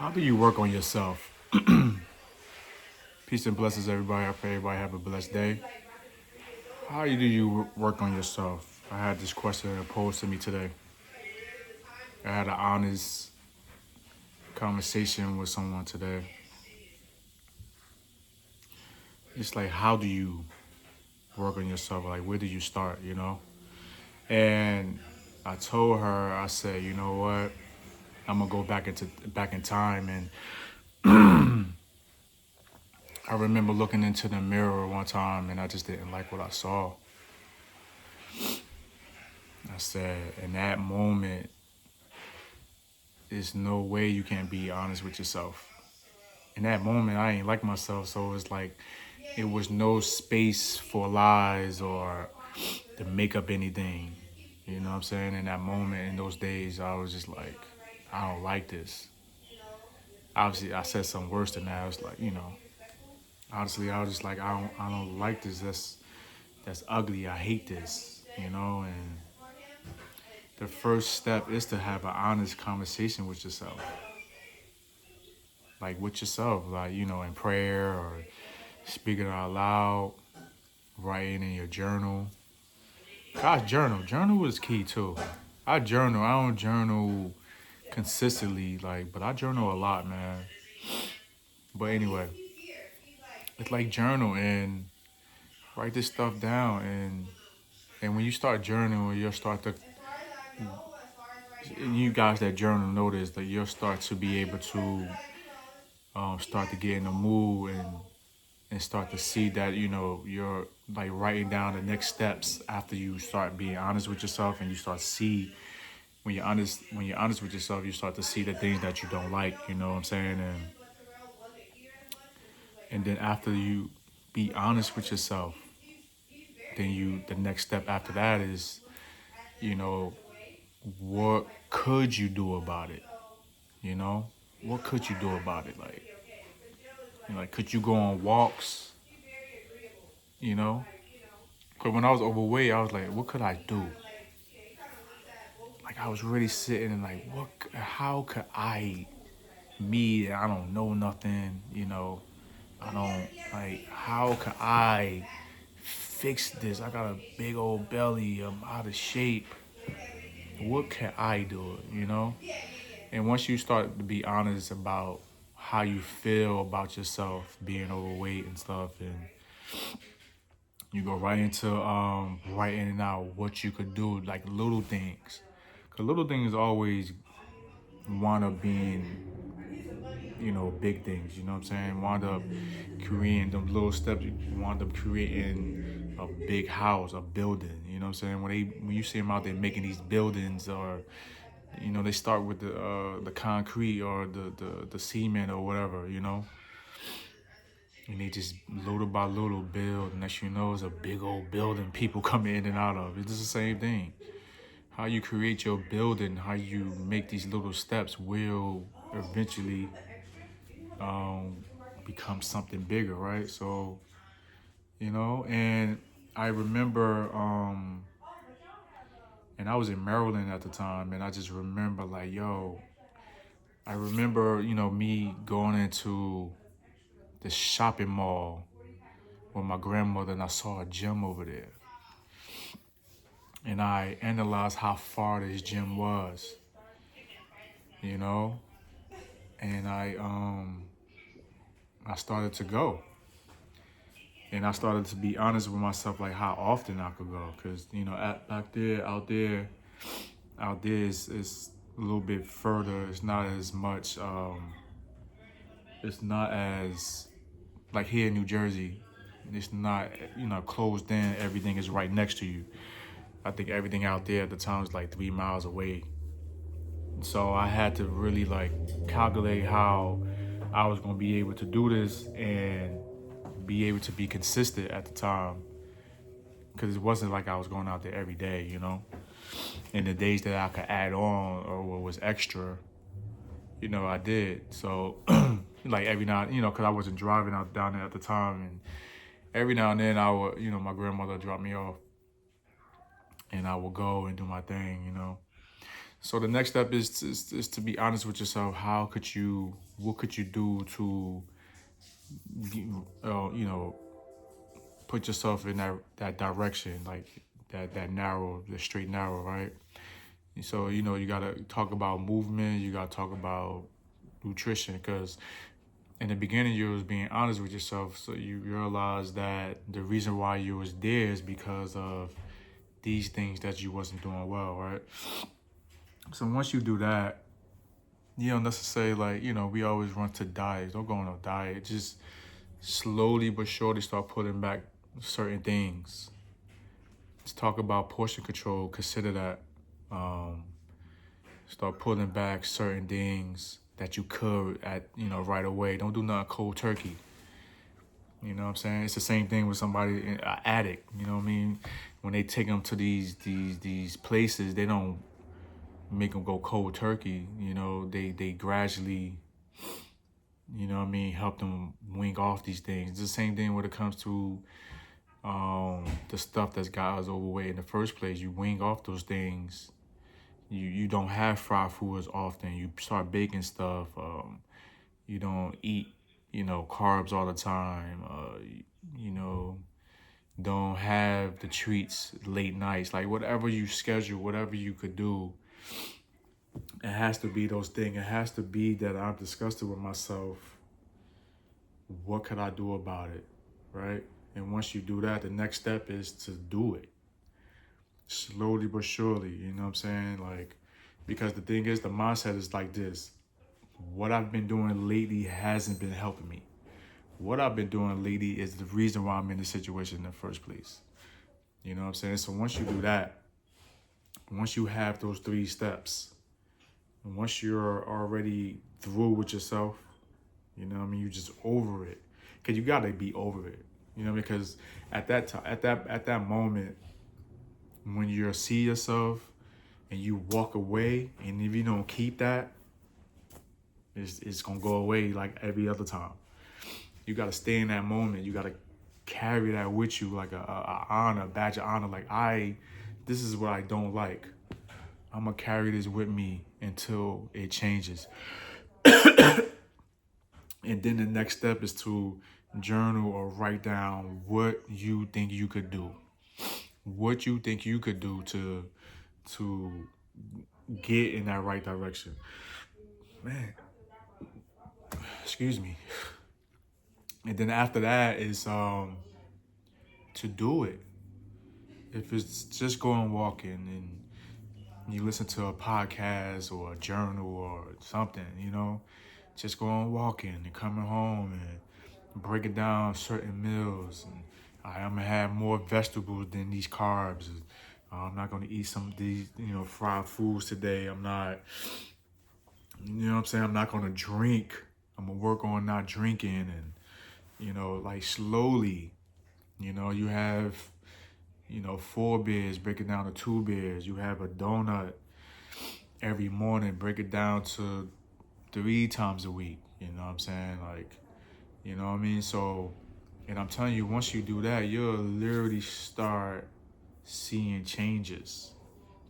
How do you work on yourself? Peace and blessings, everybody. I pray everybody have a blessed day. How do you work on yourself? I had this question posed to me today. I had an honest conversation with someone today. It's like, how do you work on yourself? Like, where do you start, And I told her, I said, you know what? I'm gonna go back in time, and I remember looking into the mirror one time, and I just didn't like what I saw. I said, in that moment, there's no way you can't be honest with yourself. In that moment, I ain't like myself, so it's like it was no space for lies or to make up anything. You know what I'm saying? In that moment, in those days, I was just like, I don't like this. Obviously, I said something worse than that. I was like, honestly, I was just like, I don't like this. That's ugly. I hate this. And the first step is to have an honest conversation with yourself. Like with yourself, like, in prayer or speaking out loud, writing in your journal. Gosh, journal. Journal is key too. I journal. I don't journal consistently, but I journal a lot, man. But anyway, it's like journal and write this stuff down, and when you start journaling, you'll start to. You guys that journal notice that you'll start to be able to start to get in the mood and start to see that you're like writing down the next steps after you start being honest with yourself, and you start to see when you're honest with yourself, you start to see the things that you don't like, you know what I'm saying? And then after you be honest with yourself, then the next step after that is, you know what could you do about it? you know what could you do about it? Like could you go on walks? you know because when I was overweight, I was like, what could I do? Like I was really sitting and like, how could I don't know nothing, I don't, like, how could I fix this? I got a big old belly, I'm out of shape. What can I do, And once you start to be honest about how you feel about yourself being overweight and stuff, and you go right into writing out what you could do, like little things. Cause little things always wind up being, big things, you know what I'm saying? Wind up creating them little steps, you wind up creating a big house, a building, you know what I'm saying? When you see them out there making these buildings, or they start with the concrete or the cement or whatever, and they just little by little build, and next you know it's a big old building people come in and out of. It's the same thing. How you create your building, how you make these little steps will eventually become something bigger, right? So, and I remember, and I was in Maryland at the time, and I just remember like, I remember, me going into the shopping mall with my grandmother, and I saw a gym over there. And I analyzed how far this gym was, you know, and I started to go. And I started to be honest with myself, like how often I could go, because back there, out there is a little bit further. It's not as much. It's not as like here in New Jersey. It's not closed in. Everything is right next to you. I think everything out there at the time was like 3 miles away. So I had to really like calculate how I was gonna be able to do this and be able to be consistent at the time, because it wasn't like I was going out there every day, And the days that I could add on or what was extra, I did. So like every now, because I wasn't driving out down there at the time, and every now and then I would, my grandmother would drop me off, and I would go and do my thing, So the next step is to be honest with yourself. What could you do to, you know, put yourself in that direction, like that narrow, the straight narrow, right? So you gotta talk about movement. You gotta talk about nutrition, because in the beginning you was being honest with yourself, so you realize that the reason why you was there is because of these things that you wasn't doing well, right? So once you do that, you don't necessarily, like, we always run to diets. Don't go on a diet. Just slowly but surely start putting back certain things. Let's talk about portion control. Consider that. Um, Start pulling back certain things that you could right away. Don't do nothing cold turkey. You know what I'm saying? It's the same thing with somebody, an addict. You know what I mean? When they take them to these places, they don't make them go cold turkey. They gradually, help them wing off these things. It's the same thing when it comes to the stuff that's got us overweight in the first place. You wing off those things. You don't have fried food as often. You start baking stuff. You don't eat, carbs all the time. You know, don't have the treats late nights. Like whatever you schedule, whatever you could do, it has to be those things. It has to be that I'm disgusted with myself. What could I do about it, right? And once you do that, the next step is to do it slowly but surely. You know what I'm saying? Like, because the thing is, the mindset is like this: what I've been doing lately hasn't been helping me. What I've been doing lately is the reason why I'm in this situation in the first place. You know what I'm saying? So once you do that, once you have those 3 steps, and once you're already through with yourself, you just over it. Because you gotta be over it. Because at that time, at that moment, when you see yourself and you walk away, and if you don't keep that, it's gonna go away like every other time. You gotta stay in that moment. You gotta carry that with you like a honor, a badge of honor. Like, this is what I don't like. I'm gonna carry this with me until it changes. And then the next step is to journal or write down what you think you could do. What you think you could do to get in that right direction. Man, excuse me. And then after that is to do it. If it's just going walking and you listen to a podcast or a journal or something, just going walking and coming home and breaking down certain meals. And I'm gonna have more vegetables than these carbs. I'm not gonna eat some of these, fried foods today. I'm not, what I'm saying? I'm not gonna drink. I'm gonna work on not drinking, and like slowly, you have 4 beers, break it down to 2 beers. You have a donut every morning, break it down to 3 times a week. You know what I'm saying? Like, you know what I mean? So, and I'm telling you, once you do that, you'll literally start seeing changes.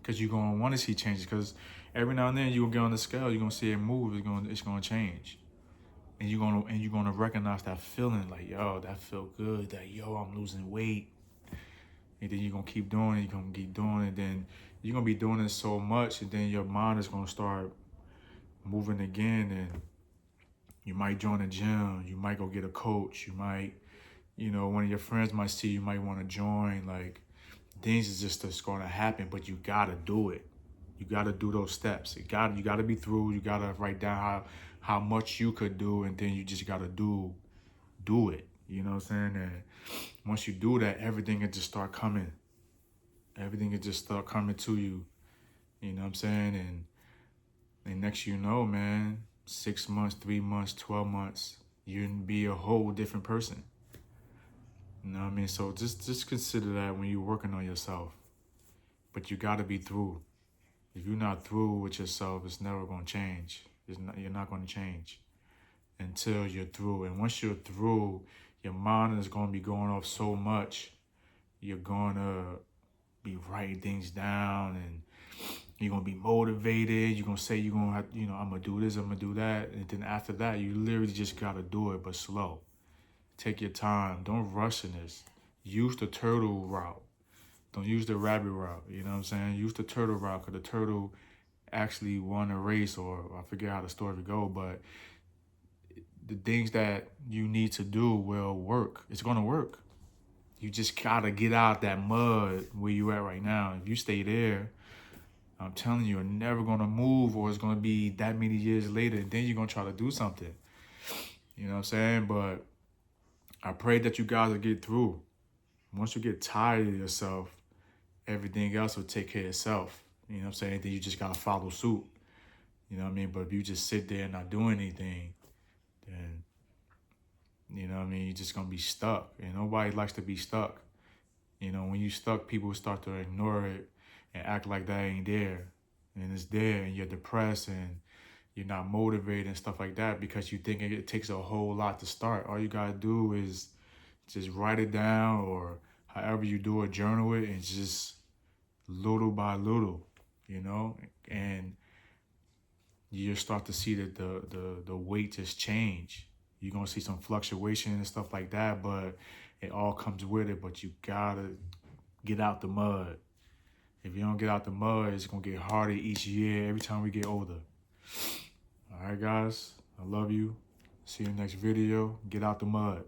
Because you're going to want to see changes. Because every now and then you'll get on the scale, you're going to see it move, it's going to change. And you're going to recognize that feeling, like, yo, that feel good, that, yo, I'm losing weight. And then you're going to keep doing it, you're going to keep doing it, then you're going to be doing it so much, and then your mind is going to start moving again, and you might join a gym, you might go get a coach, you might, one of your friends might see you might want to join. Like, things is just going to happen, but you got to do it. You got to do those steps. You got to be through. You got to write down how much you could do, and then you just got to do it. You know what I'm saying? And once you do that, everything will just start coming. Everything will just start coming to you. You know what I'm saying? And next you know, man, 6 months, 3 months, 12 months, you'll be a whole different person. You know what I mean? So just consider that when you're working on yourself. But you got to be through. If you're not through with yourself, it's never going to change. You're not going to change until you're through. And once you're through, your mind is going to be going off so much. You're going to be writing things down, and You're gonna be motivated. You're gonna say you're gonna have, I'm gonna do this, I'm gonna do that. And then after that, you literally just gotta do it, but slow. Take your time. Don't rush in this. Use the turtle route. Don't use the rabbit route. You know what I'm saying? Use the turtle route, because the turtle actually won a race, or I forget how the story go, but the things that you need to do will work. It's gonna work. You just gotta get out that mud where you at right now. If you stay there, I'm telling you, you're never gonna move, or it's gonna be that many years later, and then you're gonna try to do something. You know what I'm saying? But I pray that you guys will get through. Once you get tired of yourself, everything else will take care of itself. You know what I'm saying? Then you just gotta follow suit. You know what I mean? But if you just sit there and not do anything, then, you know what I mean, you're just gonna be stuck. And nobody likes to be stuck. You know, when you stuck, people start to ignore it and act like that ain't there. And it's there, and you're depressed, and you're not motivated and stuff like that, because you think it takes a whole lot to start. All you gotta do is just write it down, or however you do it, journal it, and just little by little, and you start to see that the weight just change. You're gonna see some fluctuation and stuff like that, but it all comes with it. But you gotta get out the mud. If you don't get out the mud, it's gonna get harder each year, every time we get older. All right, guys, I love you. See you next video. Get out the mud.